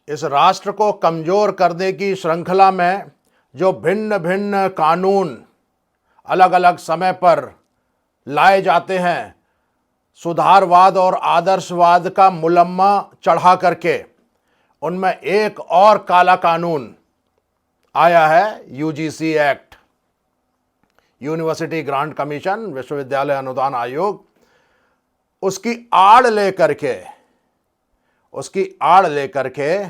इस राष्ट्र को कमजोर करने की श्रृंखला में जो भिन्न भिन्न कानून अलग अलग समय पर लाए जाते हैं, सुधारवाद और आदर्शवाद का मुलम्मा चढ़ा करके, उनमें एक और काला कानून आया है, UGC act, university grant commission, विश्वविद्यालय अनुदान आयोग। उसकी आड़ लेकर के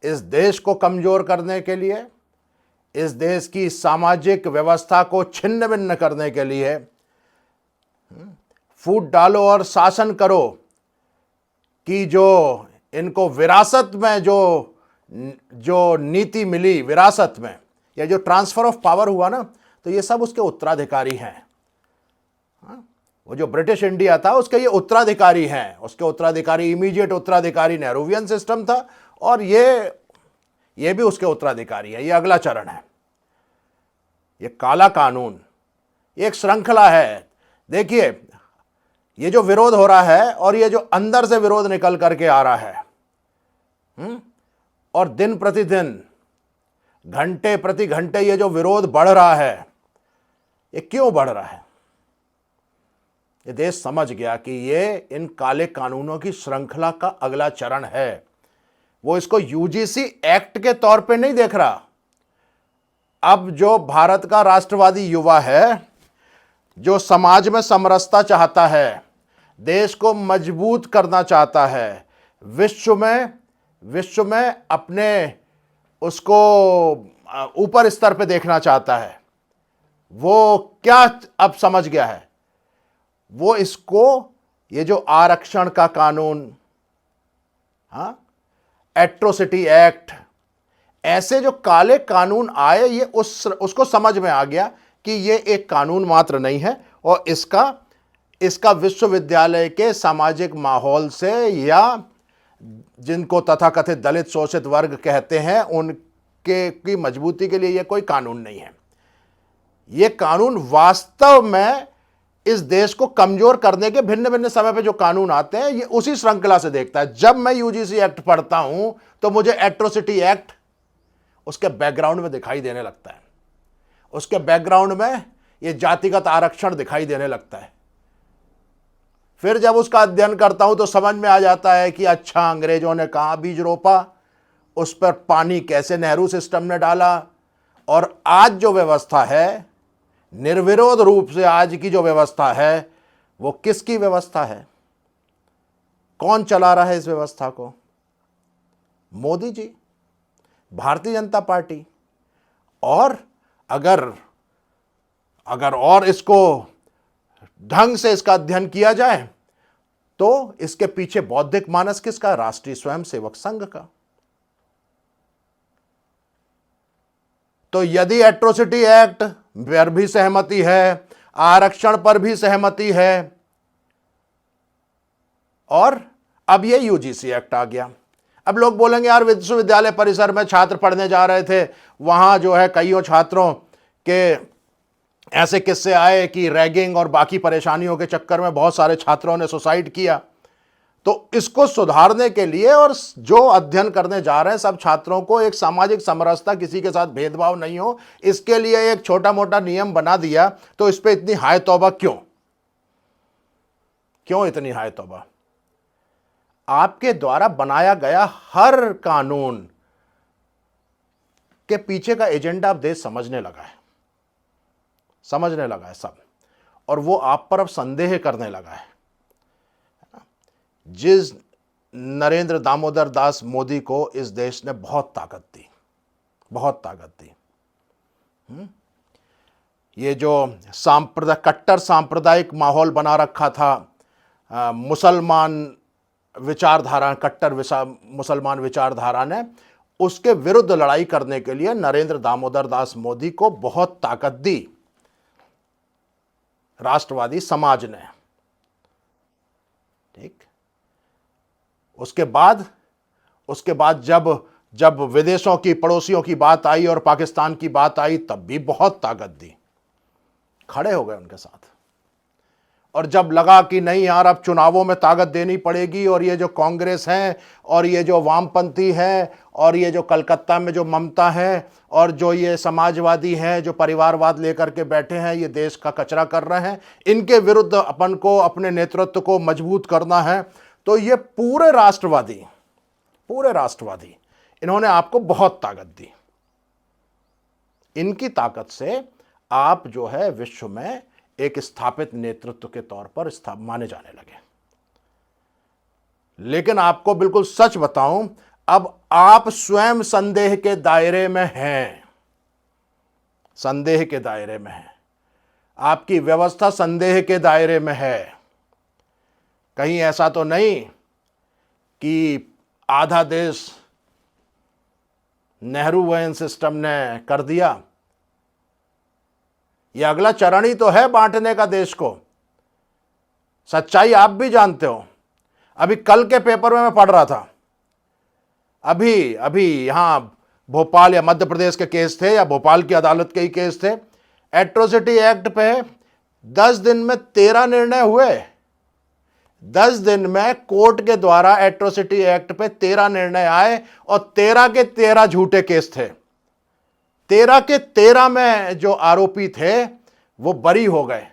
इस देश को कमजोर करने के लिए, इस देश की सामाजिक व्यवस्था को छिन्न भिन्न करने के लिए, फूट डालो और शासन करो कि जो इनको विरासत में जो नीति मिली, विरासत में या जो ट्रांसफर ऑफ पावर हुआ ना, तो ये सब उसके उत्तराधिकारी हैं। वो जो ब्रिटिश इंडिया था उसके ये उत्तराधिकारी हैं। उसके उत्तराधिकारी, इमीडिएट उत्तराधिकारी नेहरूवियन सिस्टम था, और ये भी उसके उत्तराधिकारी है। ये अगला चरण है। ये काला कानून एक श्रृंखला है। देखिए, ये जो विरोध हो रहा है और ये जो अंदर से विरोध निकल करके आ रहा है, और दिन प्रतिदिन, घंटे प्रति घंटे ये जो विरोध बढ़ रहा है, ये क्यों बढ़ रहा है? ये देश समझ गया कि ये इन काले कानूनों की श्रृंखला का अगला चरण है। वो इसको यूजीसी एक्ट के तौर पे नहीं देख रहा। अब जो भारत का राष्ट्रवादी युवा है, जो समाज में समरसता चाहता है, देश को मजबूत करना चाहता है, विश्व में अपने उसको ऊपर स्तर पे देखना चाहता है, वो क्या अब समझ गया है? वो इसको, ये जो आरक्षण का कानून, एट्रोसिटी एक्ट, ऐसे जो काले कानून आए, ये उसको समझ में आ गया कि ये एक कानून मात्र नहीं है, और इसका विश्वविद्यालय के सामाजिक माहौल से, या जिनको तथाकथित दलित शोषित वर्ग कहते हैं, उनके की मजबूती के लिए ये कोई कानून नहीं है। ये कानून वास्तव में इस देश को कमजोर करने के भिन्न भिन्न समय पे जो कानून आते हैं, ये उसी श्रृंखला से देखता है। जब मैं यूजीसी एक्ट पढ़ता हूं तो मुझे एट्रोसिटी एक्ट उसके बैकग्राउंड में दिखाई देने लगता है। उसके बैकग्राउंड में ये जातिगत आरक्षण दिखाई देने लगता है। फिर जब उसका अध्ययन करता हूं तो समझ में आ जाता है कि अच्छा, अंग्रेजों ने कहां बीज रोपा, उस पर पानी कैसे नेहरू सिस्टम ने डाला, और आज जो व्यवस्था है, निर्विरोध रूप से आज की जो व्यवस्था है, वो किसकी व्यवस्था है? कौन चला रहा है इस व्यवस्था को? मोदी जी, भारतीय जनता पार्टी। और अगर और इसको ढंग से इसका अध्ययन किया जाए तो इसके पीछे बौद्धिक मानस किसका? राष्ट्रीय स्वयंसेवक संघ का। तो यदि एट्रोसिटी एक्ट पर भी सहमति है, आरक्षण पर भी सहमति है, और अब ये यूजीसी एक्ट आ गया। अब लोग बोलेंगे, यार विश्वविद्यालय परिसर में छात्र पढ़ने जा रहे थे, वहां जो है कईयों छात्रों के ऐसे किस्से आए कि रैगिंग और बाकी परेशानियों के चक्कर में बहुत सारे छात्रों ने सुसाइड किया। तो इसको सुधारने के लिए, और जो अध्ययन करने जा रहे हैं सब छात्रों को एक सामाजिक समरसता, किसी के साथ भेदभाव नहीं हो, इसके लिए एक छोटा मोटा नियम बना दिया। तो इस पे इतनी हाय तौबा क्यों इतनी हाय तौबा? आपके द्वारा बनाया गया हर कानून के पीछे का एजेंडा अब देश समझने लगा है सब, और वो आप पर अब संदेह करने लगा है। जिस नरेंद्र दामोदर दास मोदी को इस देश ने बहुत ताकत दी, ये जो कट्टर सांप्रदायिक माहौल बना रखा था, मुसलमान विचारधारा, कट्टर मुसलमान विचारधारा ने, उसके विरुद्ध लड़ाई करने के लिए नरेंद्र दामोदर दास मोदी को बहुत ताकत दी राष्ट्रवादी समाज ने। ठीक, उसके बाद जब विदेशों की, पड़ोसियों की बात आई और पाकिस्तान की बात आई, तब भी बहुत ताकत दी, खड़े हो गए उनके साथ। और जब लगा कि नहीं यार अब चुनावों में ताकत देनी पड़ेगी और ये जो कांग्रेस है और ये जो वामपंथी है और ये जो कलकत्ता में जो ममता है और जो ये समाजवादी हैं जो परिवारवाद लेकर के बैठे हैं, ये देश का कचरा कर रहे हैं, इनके विरुद्ध अपन को अपने नेतृत्व को मजबूत करना है। तो ये पूरे राष्ट्रवादी इन्होंने आपको बहुत ताकत दी। इनकी ताकत से आप जो है विश्व में एक स्थापित नेतृत्व के तौर पर माने जाने लगे। लेकिन आपको बिल्कुल सच बताऊं, अब आप स्वयं संदेह के दायरे में हैं, संदेह के दायरे में हैं। आपकी व्यवस्था संदेह के दायरे में है। कहीं ऐसा तो नहीं कि आधा देश नेहरू वयन सिस्टम ने कर दिया। यह अगला चरण ही तो है बांटने का देश को। सच्चाई आप भी जानते हो। अभी कल के पेपर में मैं पढ़ रहा था, अभी यहां भोपाल या मध्य प्रदेश के केस थे या भोपाल की अदालत के ही केस थे। एट्रोसिटी एक्ट पे 10 दिन में 13 निर्णय हुए। 10 दिन में कोर्ट के द्वारा एट्रोसिटी एक्ट पे 13 निर्णय आए और 13 के 13 झूठे केस थे। 13 के 13 में जो आरोपी थे वो बरी हो गए।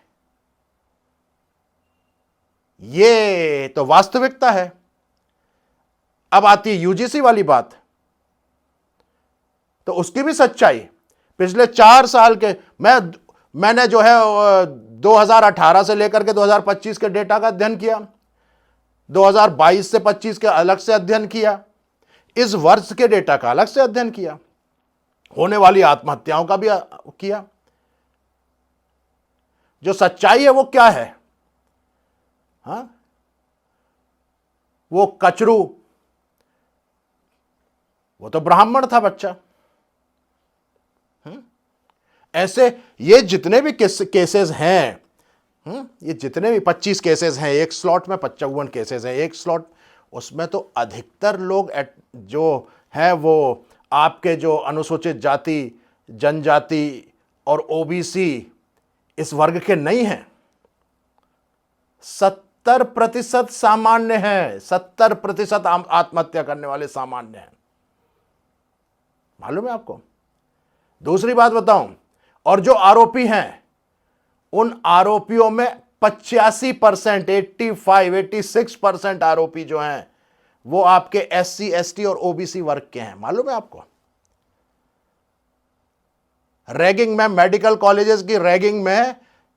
ये तो वास्तविकता है। अब आती है यूजीसी वाली बात, तो उसकी भी सच्चाई। पिछले 4 साल के मैंने जो है 2018 से लेकर के 2025 के डेटा का अध्ययन किया, 2022 से 25 के अलग से अध्ययन किया, इस वर्ष के डेटा का अलग से अध्ययन किया, होने वाली आत्महत्याओं का भी किया। जो सच्चाई है वो क्या है? हाँ, वो कचरू, वो तो ब्राह्मण था बच्चा। ऐसे ये जितने भी केसेस हैं, ये जितने भी 25 केसेस हैं, एक स्लॉट में 55 केसेस हैं, एक स्लॉट, उसमें तो अधिकतर लोग जो हैं वो आपके जो अनुसूचित जाति, जनजाति और ओबीसी इस वर्ग के नहीं हैं। 70% सामान्य हैं। 70% आत्महत्या करने वाले सामान्य हैं। मालूम है आपको? दूसरी बात बताऊं, और जो आरोपी हैं उन आरोपियों में 85%, 86% आरोपी जो हैं वो आपके एससी, एसटी और ओबीसी वर्ग के हैं। मालूम है आपको? रैगिंग में, मेडिकल कॉलेजेस की रैगिंग में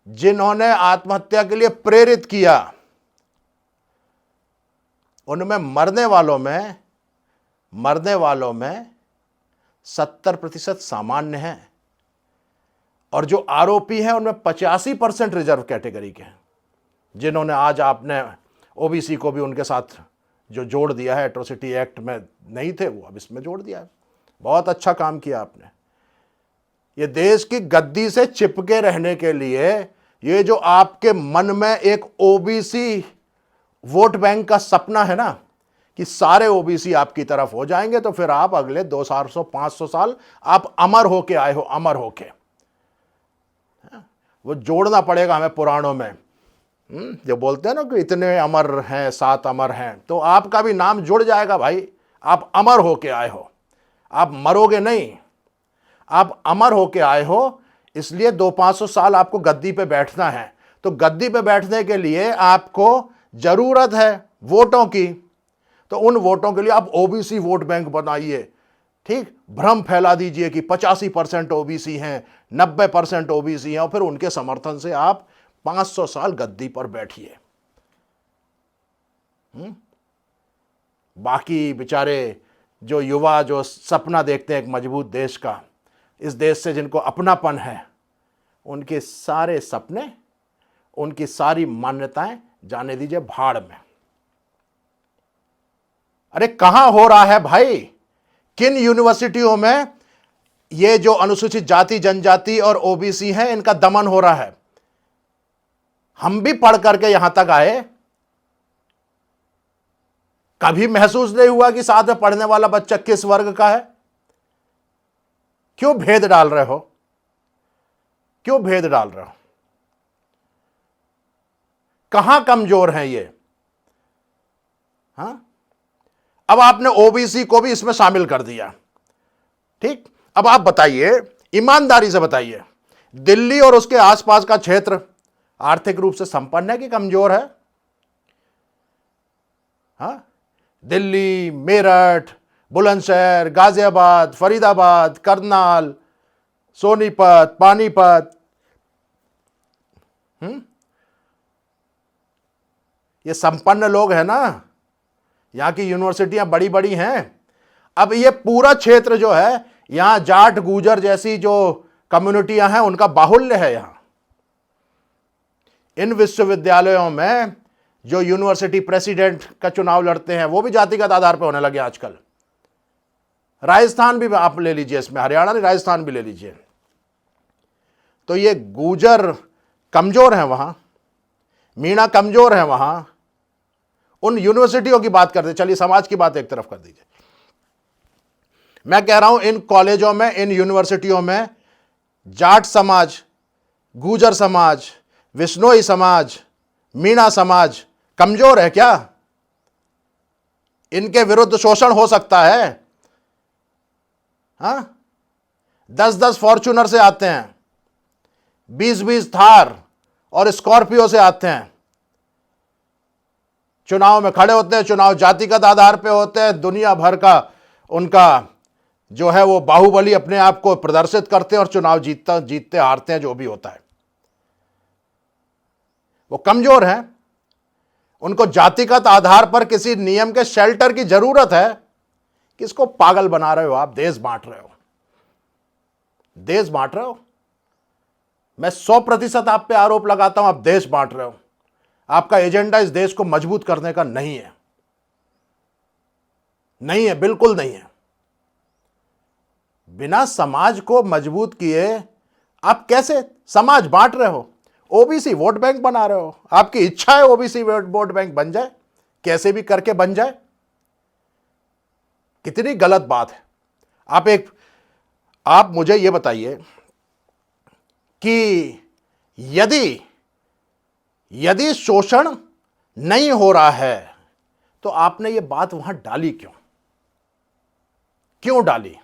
जिन्होंने आत्महत्या के लिए प्रेरित किया, उनमें मरने वालों में 70% सामान्य हैं और जो आरोपी हैं उनमें 85% रिजर्व कैटेगरी के हैं, जिन्होंने आज आपने ओबीसी को भी उनके साथ जो जोड़ दिया है, एट्रोसिटी एक्ट में नहीं थे वो अब इसमें जोड़ दिया है। बहुत अच्छा काम किया आपने। ये देश की गद्दी से चिपके रहने के लिए ये जो आपके मन में एक ओबीसी वोट बैंक का सपना है ना कि सारे ओबीसी आपकी तरफ हो जाएंगे, तो फिर आप अगले 200-500 साल आप अमर होके आए हो, अमर होके। वो जोड़ना पड़ेगा हमें पुराणों में, जो बोलते हैं ना कि इतने अमर हैं, 7 अमर हैं, तो आपका भी नाम जुड़ जाएगा भाई। आप अमर होके आए हो, आप मरोगे नहीं, आप अमर होके आए हो। इसलिए 200-500 साल आपको गद्दी पे बैठना है। तो गद्दी पे बैठने के लिए आपको जरूरत है वोटों की, तो उन वोटों के लिए आप ओबीसी वोट बैंक बनाइए। ठीक, भ्रम फैला दीजिए कि 85% ओबीसी हैं, 90% ओबीसी हैं, और फिर उनके समर्थन से आप 500 साल गद्दी पर बैठिए। बाकी बेचारे जो युवा जो सपना देखते हैं एक मजबूत देश का, इस देश से जिनको अपनापन है, उनके सारे सपने, उनकी सारी मान्यताएं जाने दीजिए भाड़ में। अरे कहां हो रहा है भाई? किन यूनिवर्सिटियों में ये जो अनुसूचित जाति, जनजाति और ओबीसी हैं, इनका दमन हो रहा है? हम भी पढ़ करके यहां तक आए, कभी महसूस नहीं हुआ कि साथ में पढ़ने वाला बच्चा किस वर्ग का है। क्यों भेद डाल रहे हो? क्यों भेद डाल रहे हो? कहां कमजोर हैं ये? हां, अब आपने ओबीसी को भी इसमें शामिल कर दिया। ठीक, अब आप बताइए, ईमानदारी से बताइए, दिल्ली और उसके आसपास का क्षेत्र आर्थिक रूप से संपन्न है कि कमजोर है? हाँ, दिल्ली, मेरठ, बुलंदशहर, गाजियाबाद, फरीदाबाद, करनाल, सोनीपत, पानीपत, ये संपन्न लोग हैं ना, यहां की यूनिवर्सिटियां बड़ी बड़ी हैं। अब ये पूरा क्षेत्र जो है, यहां जाट गुजर जैसी जो कम्युनिटियां हैं उनका बाहुल्य है। यहां इन विश्वविद्यालयों में जो यूनिवर्सिटी प्रेसिडेंट का चुनाव लड़ते हैं वो भी जातिगत आधार पर होने लगे आजकल। राजस्थान भी आप ले लीजिए, इसमें हरियाणा नहीं, राजस्थान भी ले लीजिए। तो ये गुजर कमजोर हैं वहां, मीणा कमजोर हैं वहां। उन यूनिवर्सिटियों की बात करते, चलिए समाज की बात एक तरफ कर दीजिए। मैं कह रहा हूं इन कॉलेजों में, इन यूनिवर्सिटियों में जाट समाज, गुजर समाज, विश्नोई समाज, मीणा समाज कमजोर है क्या? इनके विरुद्ध शोषण हो सकता है? हां, 10-10 फॉर्च्यूनर से आते हैं, 20-20 थार और स्कॉर्पियो से आते हैं, चुनाव में खड़े होते हैं, चुनाव जातिगत आधार पे होते हैं, दुनिया भर का उनका जो है वो बाहुबली अपने आप को प्रदर्शित करते हैं और चुनाव जीतते हारते हैं, जो भी होता है। वो कमजोर हैं, उनको जातिगत आधार पर किसी नियम के शेल्टर की जरूरत है। किसको पागल बना रहे हो आप? देश बांट रहे हो, देश बांट रहे हो। मैं 100% आप पे आरोप लगाता हूं, आप देश बांट रहे हो। आपका एजेंडा इस देश को मजबूत करने का नहीं है, नहीं है, बिल्कुल नहीं है। बिना समाज को मजबूत किए आप कैसे समाज बांट रहे हो? ओबीसी वोट बैंक बना रहे हो। आपकी इच्छा है ओबीसी वोट बैंक बन जाए, कैसे भी करके बन जाए। कितनी गलत बात है। आप मुझे यह बताइए कि यदि शोषण नहीं हो रहा है तो आपने यह बात वहां डाली क्यों डाली?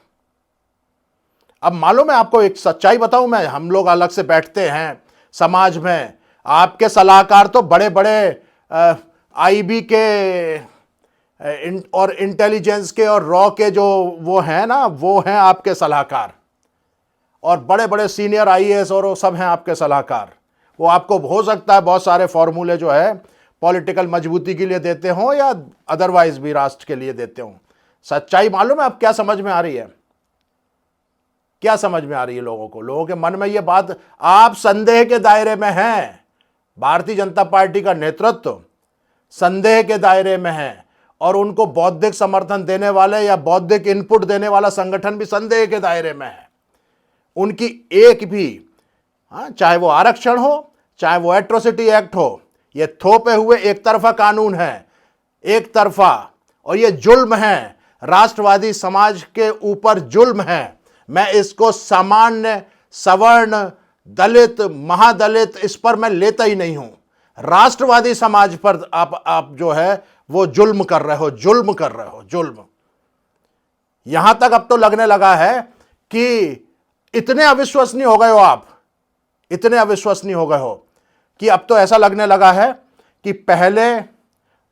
अब मालूम है आपको, एक सच्चाई बताऊं मैं, हम लोग अलग से बैठते हैं समाज में, आपके सलाहकार तो बड़े बड़े आईबी के और इंटेलिजेंस के और रॉ के जो वो हैं ना, वो हैं आपके सलाहकार, और बड़े बड़े सीनियर आईएएस और वो सब हैं आपके सलाहकार। वो आपको हो सकता है बहुत सारे फॉर्मूले जो है पॉलिटिकल मजबूती के लिए देते हों या अदरवाइज भी राष्ट्र के लिए देते हों। सच्चाई मालूम है आप क्या समझ में आ रही है? क्या समझ में आ रही है लोगों को? लोगों के मन में ये बात, आप संदेह के दायरे में हैं। भारतीय जनता पार्टी का नेतृत्व संदेह के दायरे में है और उनको बौद्धिक समर्थन देने वाले या बौद्धिक इनपुट देने वाला संगठन भी संदेह के दायरे में है। उनकी एक भी, चाहे वो आरक्षण हो, चाहे वो एट्रोसिटी एक्ट हो, ये थोपे हुए एक तरफा कानून है, एक तरफा, और ये जुल्म है, राष्ट्रवादी समाज के ऊपर जुल्म है। मैं इसको सामान्य, सवर्ण, दलित, महादलित, इस पर मैं लेता ही नहीं हूं। राष्ट्रवादी समाज पर आप जो है वो जुल्म कर रहे हो, जुल्म कर रहे हो, जुल्म। यहां तक अब तो लगने लगा है कि इतने अविश्वसनीय हो गए हो आप, इतने अविश्वसनीय हो गए हो कि अब तो ऐसा लगने लगा है कि पहले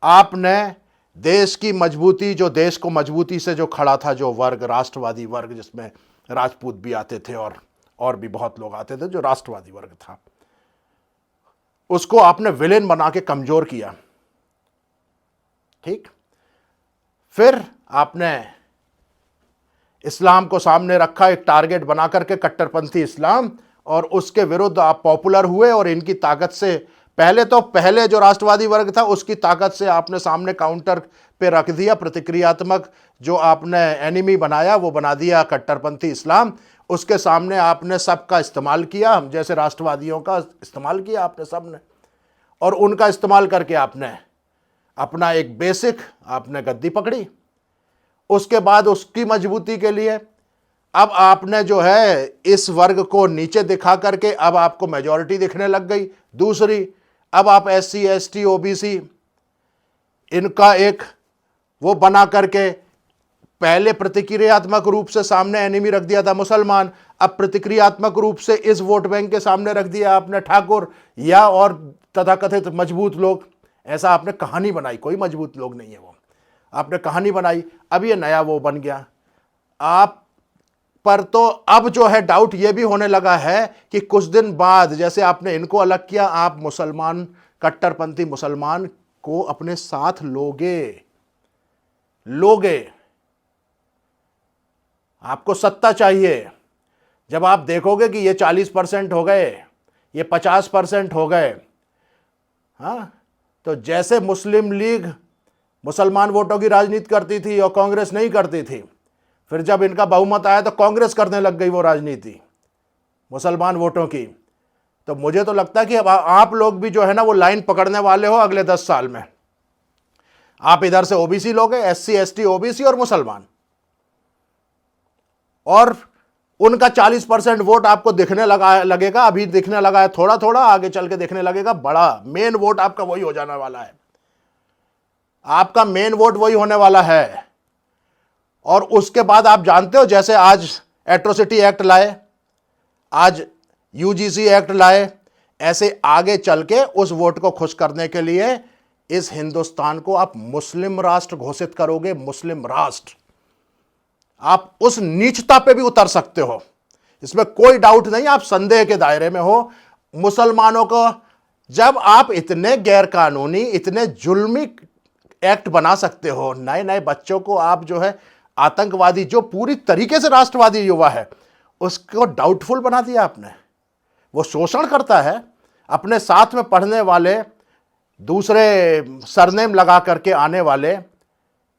आपने देश की मजबूती, जो देश को मजबूती से जो खड़ा था, जो वर्ग, राष्ट्रवादी वर्ग, जिसमें राजपूत भी आते थे और भी बहुत लोग आते थे, जो राष्ट्रवादी वर्ग था, उसको आपने विलेन बना के कमजोर किया। ठीक, फिर आपने इस्लाम को सामने रखा, एक टारगेट बना करके, कट्टरपंथी इस्लाम, और उसके विरुद्ध आप पॉपुलर हुए और इनकी ताकत से पहले जो राष्ट्रवादी वर्ग था उसकी ताकत से आपने सामने काउंटर पे रख दिया। प्रतिक्रियात्मक जो आपने एनिमी बनाया वो बना दिया कट्टरपंथी इस्लाम। उसके सामने आपने सबका इस्तेमाल किया, हम जैसे राष्ट्रवादियों का इस्तेमाल किया आपने सबने, और उनका इस्तेमाल करके आपने अपना एक बेसिक आपने गद्दी पकड़ी। उसके बाद उसकी मजबूती के लिए अब आपने जो है इस वर्ग को नीचे दिखा करके अब आपको मेजॉरिटी दिखने लग गई। दूसरी, अब आप SC ST OBC इनका एक वो बना करके पहले प्रतिक्रियात्मक रूप से सामने एनिमी रख दिया था मुसलमान, अब प्रतिक्रियात्मक रूप से इस वोट बैंक के सामने रख दिया आपने ठाकुर या और तथाकथित मजबूत लोग। ऐसा आपने कहानी बनाई, कोई मजबूत लोग नहीं है वो, आपने कहानी बनाई। अब ये नया वो बन गया आप पर। तो अब जो है डाउट ये भी होने लगा है कि कुछ दिन बाद जैसे आपने इनको अलग किया, आप मुसलमान कट्टरपंथी मुसलमान को अपने साथ लोगे। आपको सत्ता चाहिए। जब आप देखोगे कि ये 40% हो गए, ये 50% हो गए, हाँ, तो जैसे मुस्लिम लीग मुसलमान वोटों की राजनीति करती थी और कांग्रेस नहीं करती थी, फिर जब इनका बहुमत आया तो कांग्रेस करने लग गई वो राजनीति मुसलमान वोटों की। तो मुझे तो लगता है कि अब आप लोग भी जो है ना वो लाइन पकड़ने वाले हो अगले 10 साल में। आप इधर से OBC लोगे, SC ST OBC और मुसलमान, और उनका 40% वोट आपको दिखने लगेगा। अभी दिखने लगा है थोड़ा थोड़ा, आगे चल के दिखने लगेगा बड़ा। मेन वोट आपका वही हो जाने वाला है, आपका मेन वोट वही होने वाला है। और उसके बाद आप जानते हो, जैसे आज एट्रोसिटी एक्ट लाए, आज UGC एक्ट लाए, ऐसे आगे चल के उस वोट को खुश करने के लिए इस हिंदुस्तान को आप मुस्लिम राष्ट्र घोषित करोगे। मुस्लिम राष्ट्र, आप उस नीचता पे भी उतर सकते हो, इसमें कोई डाउट नहीं। आप संदेह के दायरे में हो। मुसलमानों को जब आप इतने गैरकानूनी, इतने जुल्मी एक्ट बना सकते हो, नए नए बच्चों को आप जो है आतंकवादी, जो पूरी तरीके से राष्ट्रवादी युवा है, उसको डाउटफुल बना दिया आपने। वो शोषण करता है, अपने साथ में पढ़ने वाले दूसरे सरनेम लगा करके आने वाले,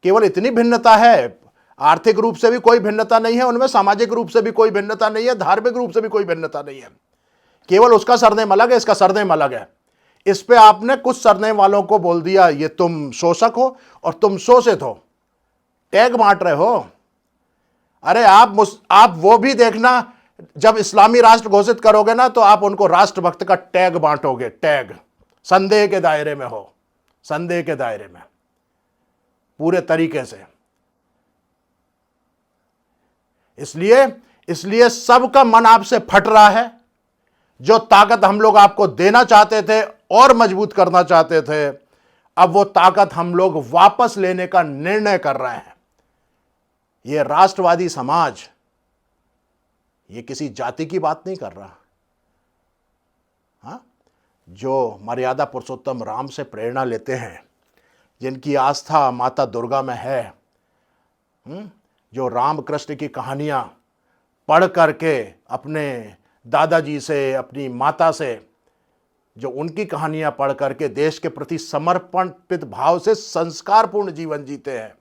केवल इतनी भिन्नता है। आर्थिक रूप से भी कोई भिन्नता नहीं है उनमें, सामाजिक रूप से भी कोई भिन्नता नहीं है, धार्मिक रूप से भी कोई भिन्नता नहीं है। केवल उसका सरनेम अलग है, इसका सरनेम अलग है। इस पे आपने कुछ सरनेम वालों को बोल दिया ये तुम शोषक हो और तुम शोषित हो, टैग बांट रहे हो। अरे आप वो भी देखना, जब इस्लामी राष्ट्र घोषित करोगे ना तो आप उनको राष्ट्रभक्त का टैग बांटोगे। टैग संदेह के दायरे में हो, संदेह के दायरे में पूरे तरीके से। इसलिए सबका मन आपसे फट रहा है। जो ताकत हम लोग आपको देना चाहते थे और मजबूत करना चाहते थे, अब वो ताकत हम लोग वापस लेने का निर्णय कर रहे हैं। ये राष्ट्रवादी समाज ये किसी जाति की बात नहीं कर रहा। हाँ, जो मर्यादा पुरुषोत्तम राम से प्रेरणा लेते हैं, जिनकी आस्था माता दुर्गा में है, जो राम कृष्ण की कहानियां पढ़ करके अपने दादाजी से, अपनी माता से, जो उनकी कहानियां पढ़ करके देश के प्रति समर्पित भाव से संस्कारपूर्ण जीवन जीते हैं,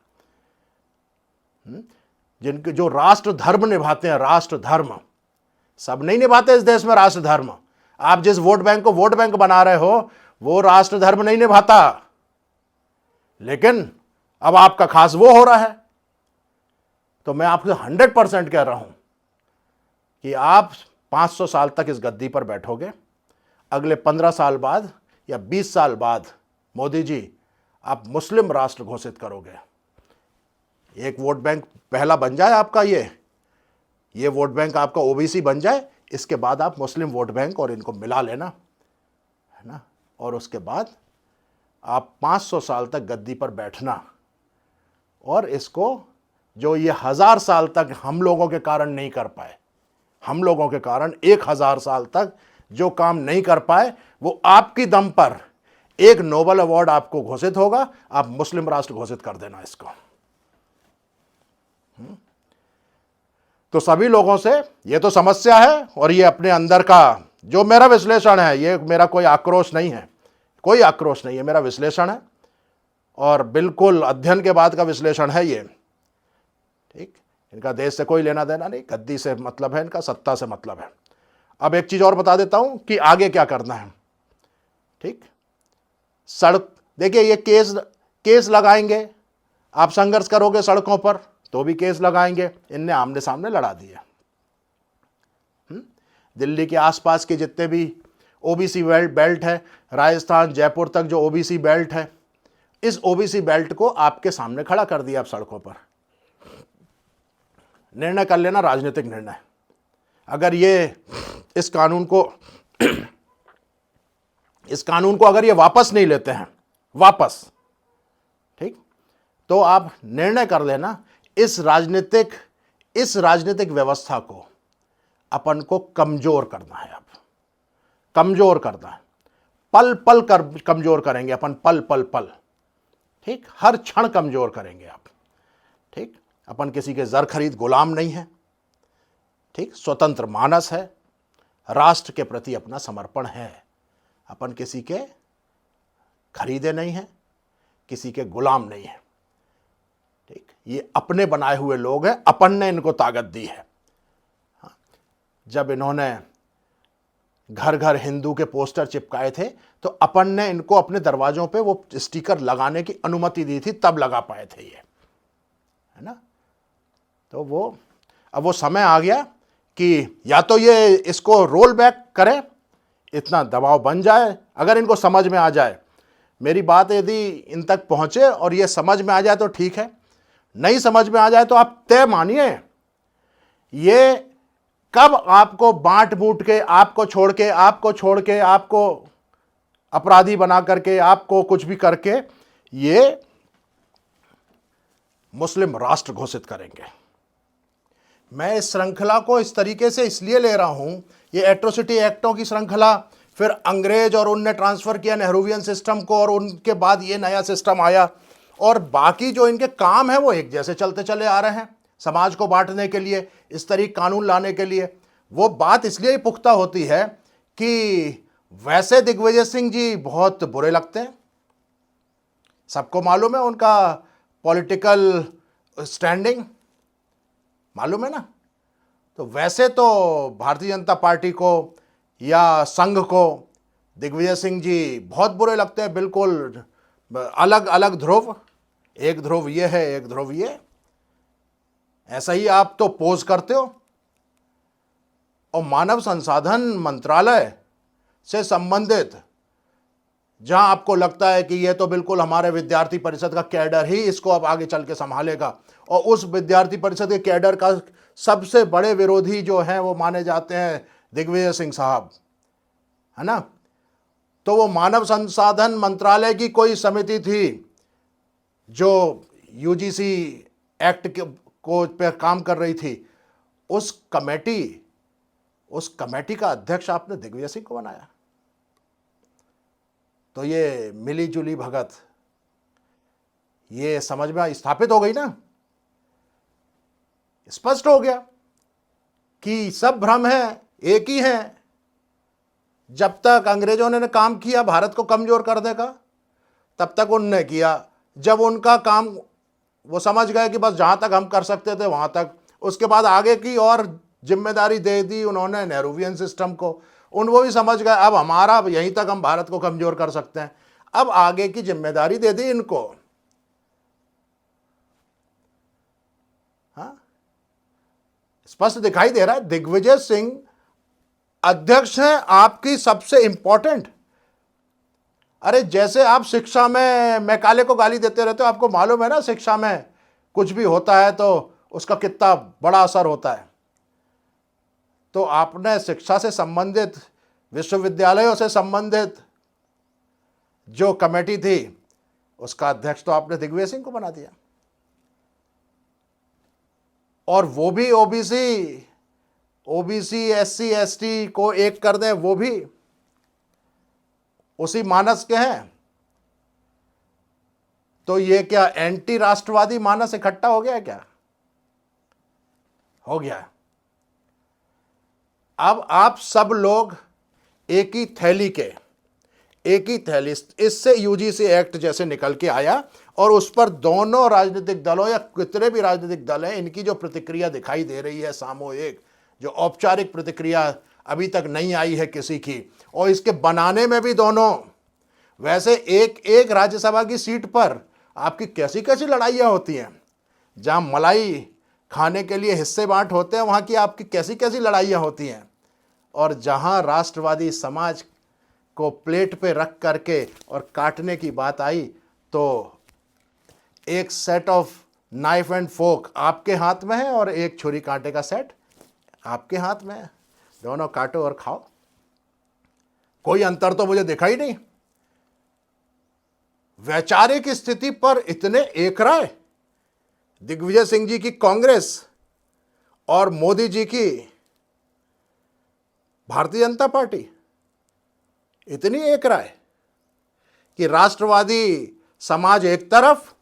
जिनके जो राष्ट्र धर्म निभाते हैं। राष्ट्र धर्म सब नहीं निभाते इस देश में। राष्ट्र धर्म, आप जिस वोट बैंक को वोट बैंक बना रहे हो वो राष्ट्र धर्म नहीं निभाता, लेकिन अब आपका खास वो हो रहा है। तो मैं आपको 100% कह रहा हूं कि आप 500 साल तक इस गद्दी पर बैठोगे। अगले 15 साल बाद या 20 साल बाद मोदी जी आप मुस्लिम राष्ट्र घोषित करोगे। एक वोट बैंक पहला बन जाए आपका, ये वोट बैंक आपका OBC बन जाए, इसके बाद आप मुस्लिम वोट बैंक और इनको मिला लेना, है ना। और उसके बाद आप 500 साल तक गद्दी पर बैठना, और इसको जो ये 1000 साल तक हम लोगों के कारण नहीं कर पाए, हम लोगों के कारण 1000 साल तक जो काम नहीं कर पाए, वो आपकी दम पर एक नोबेल अवार्ड आपको घोषित होगा। आप मुस्लिम राष्ट्र घोषित कर देना इसको। तो सभी लोगों से ये तो समस्या है, और ये अपने अंदर का जो मेरा विश्लेषण है, ये मेरा कोई आक्रोश नहीं है, कोई आक्रोश नहीं है, मेरा विश्लेषण है, और बिल्कुल अध्ययन के बाद का विश्लेषण है ये। ठीक, इनका देश से कोई लेना देना नहीं, गद्दी से मतलब है इनका, सत्ता से मतलब है। अब एक चीज और बता देता हूं कि आगे क्या करना है। ठीक, सड़क देखिए, ये केस लगाएंगे, आप संघर्ष करोगे सड़कों पर तो भी केस लगाएंगे। इनने आमने सामने लड़ा दिया। दिल्ली के आसपास के जितने भी ओबीसी बेल्ट है, राजस्थान जयपुर तक जो ओबीसी बेल्ट है, इस ओबीसी बेल्ट को आपके सामने खड़ा कर दिया आप सड़कों पर। निर्णय कर लेना, राजनीतिक निर्णय। अगर ये इस कानून को अगर ये वापस नहीं लेते हैं, वापस, ठीक, तो आप निर्णय कर लेना, इस राजनीतिक व्यवस्था को अपन को कमजोर करना है। अब कमजोर करना है, पल पल कर कमजोर करेंगे अपन, पल पल पल, ठीक, हर क्षण कमजोर करेंगे आप, ठीक। अपन किसी के जर खरीद गुलाम नहीं है, ठीक, स्वतंत्र मानस है, राष्ट्र के प्रति अपना समर्पण है, अपन किसी के खरीदे नहीं हैं, किसी के गुलाम नहीं है, ठीक। ये अपने बनाए हुए लोग हैं, अपन ने इनको ताकत दी है। हाँ, जब इन्होंने घर घर हिंदू के पोस्टर चिपकाए थे तो अपन ने इनको अपने दरवाजों पे वो स्टिकर लगाने की अनुमति दी थी, तब लगा पाए थे ये, है ना। तो अब वो समय आ गया कि या तो ये इसको रोल बैक करें, इतना दबाव बन जाए, अगर इनको समझ में आ जाए, मेरी बात यदि इन तक पहुंचे और ये समझ में आ जाए तो ठीक है, नहीं समझ में आ जाए तो आप तय मानिए, ये कब आपको बांट बूट के, आपको छोड़ के, आपको अपराधी बना करके, आपको कुछ भी करके ये मुस्लिम राष्ट्र घोषित करेंगे। मैं इस श्रृंखला को इस तरीके से इसलिए ले रहा हूं, ये एट्रोसिटी एक्टों की श्रृंखला, फिर अंग्रेज और उनने ट्रांसफर किया नेहरूवियन सिस्टम को, और उनके बाद ये नया सिस्टम आया, और बाकी जो इनके काम है वो एक जैसे चलते चले आ रहे हैं, समाज को बांटने के लिए, इस तरीके कानून लाने के लिए। वो बात इसलिए ही पुख्ता होती है कि वैसे दिग्विजय सिंह जी बहुत बुरे लगते हैं, सबको मालूम है उनका पॉलिटिकल स्टैंडिंग, मालूम है ना। तो वैसे तो भारतीय जनता पार्टी को या संघ को दिग्विजय सिंह जी बहुत बुरे लगते हैं, बिल्कुल अलग अलग ध्रुव, एक ध्रुव ये है, एक ध्रुव ये, ऐसा ही आप तो पोज करते हो। और मानव संसाधन मंत्रालय से संबंधित जहां आपको लगता है कि ये तो बिल्कुल हमारे विद्यार्थी परिषद का कैडर ही इसको अब आगे चल के संभालेगा, और उस विद्यार्थी परिषद के कैडर का सबसे बड़े विरोधी जो हैं वो माने जाते हैं दिग्विजय सिंह साहब, है ना। तो वो मानव संसाधन मंत्रालय की कोई समिति थी जो यूजीसी एक्ट को पे काम कर रही थी, उस कमेटी का अध्यक्ष आपने दिग्विजय सिंह को बनाया। तो ये मिली जुली भगत, ये समझ में स्थापित हो गई ना, स्पष्ट हो गया कि सब भ्रम है, एक ही है। जब तक अंग्रेजों ने काम किया भारत को कमजोर करने का, तब तक उनने किया। जब उनका काम वो समझ गए कि बस जहां तक हम कर सकते थे वहां तक, उसके बाद आगे की और जिम्मेदारी दे दी उन्होंने नेहरूवियन सिस्टम को। वो भी समझ गए अब हमारा यहीं तक हम भारत को कमजोर कर सकते हैं, अब आगे की जिम्मेदारी दे दी इनको। हाँ, स्पष्ट दिखाई दे रहा है दिग्विजय सिंह अध्यक्ष हैं आपकी सबसे इंपॉर्टेंट। अरे जैसे आप शिक्षा में मैकाले को गाली देते रहते हो, आपको मालूम है ना शिक्षा में कुछ भी होता है तो उसका कितना बड़ा असर होता है। तो आपने शिक्षा से संबंधित, विश्वविद्यालयों से संबंधित जो कमेटी थी उसका अध्यक्ष तो आपने दिग्विजय सिंह को बना दिया, और वो भी ओबीसी एससी एसटी को एक कर दें, वो भी उसी मानस के हैं। तो ये क्या एंटी राष्ट्रवादी मानस इकट्ठा हो गया है क्या? हो गया है। अब आप सब लोग एक ही थैली, इससे यूजीसी एक्ट जैसे निकल के आया, और उस पर दोनों राजनीतिक दलों या कितने भी राजनीतिक दल हैं, इनकी जो प्रतिक्रिया दिखाई दे रही है सामूहिक, जो औपचारिक प्रतिक्रिया अभी तक नहीं आई है किसी की, और इसके बनाने में भी दोनों, वैसे एक राज्यसभा की सीट पर आपकी कैसी कैसी लड़ाइयाँ होती हैं, जहाँ मलाई खाने के लिए हिस्से बांट होते हैं वहाँ की आपकी कैसी कैसी लड़ाइयाँ होती हैं, और जहाँ राष्ट्रवादी समाज को प्लेट पे रख करके और काटने की बात आई तो एक set of knife and fork आपके हाथ में है और एक छुरी कांटे का सेट आपके हाथ में है। दोनों काटो और खाओ। कोई अंतर तो मुझे दिखा ही नहीं। वैचारिक स्थिति पर इतने एक राय, दिग्विजय सिंह जी की कांग्रेस और मोदी जी की भारतीय जनता पार्टी, इतनी एक राय कि राष्ट्रवादी समाज एक तरफ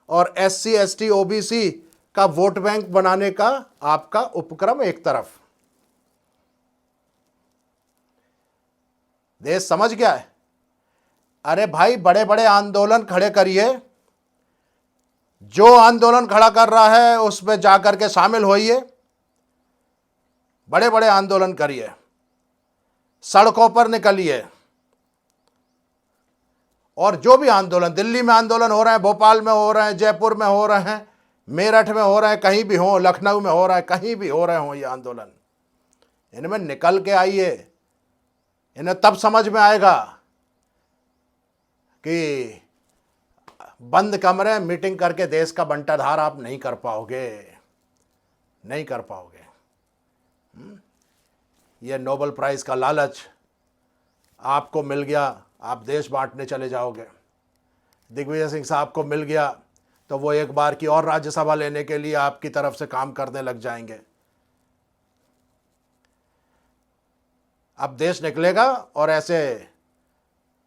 और SC ST OBC का वोट बैंक बनाने का आपका उपक्रम एक तरफ। देश समझ गया है। अरे भाई, बड़े बड़े आंदोलन खड़े करिए, जो आंदोलन खड़ा कर रहा है उसमें जाकर के शामिल होइए, बड़े बड़े आंदोलन करिए, सड़कों पर निकलिए और जो भी आंदोलन, दिल्ली में आंदोलन हो रहे हैं, भोपाल में हो रहे हैं, जयपुर में हो रहे हैं, मेरठ में हो रहे हैं, कहीं भी हो, लखनऊ में हो रहा है, कहीं भी हो रहे हो ये आंदोलन, इनमें निकल के आइए। इन्हें तब समझ में आएगा कि बंद कमरे मीटिंग करके देश का बंटाधार आप नहीं कर पाओगे, नहीं कर पाओगे। ये नोबेल प्राइज का लालच आपको मिल गया, आप देश बांटने चले जाओगे। दिग्विजय सिंह साहब को मिल गया तो वो एक बार की और राज्यसभा लेने के लिए आपकी तरफ से काम करने लग जाएंगे। अब देश निकलेगा और ऐसे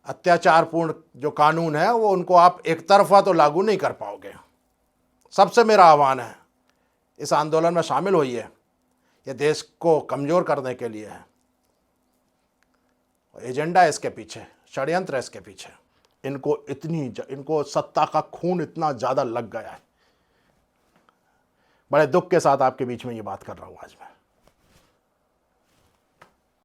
अत्याचारपूर्ण जो कानून है वो उनको आप एक तरफा तो लागू नहीं कर पाओगे। सबसे मेरा आह्वान है, इस आंदोलन में शामिल होइए, ये देश को कमज़ोर करने के लिए है। एजेंडा इसके पीछे, षड्यंत्र इसके पीछे। इनको सत्ता का खून इतना ज़्यादा लग गया है। बड़े दुख के साथ आपके बीच में ये बात कर रहा हूँ आज मैं।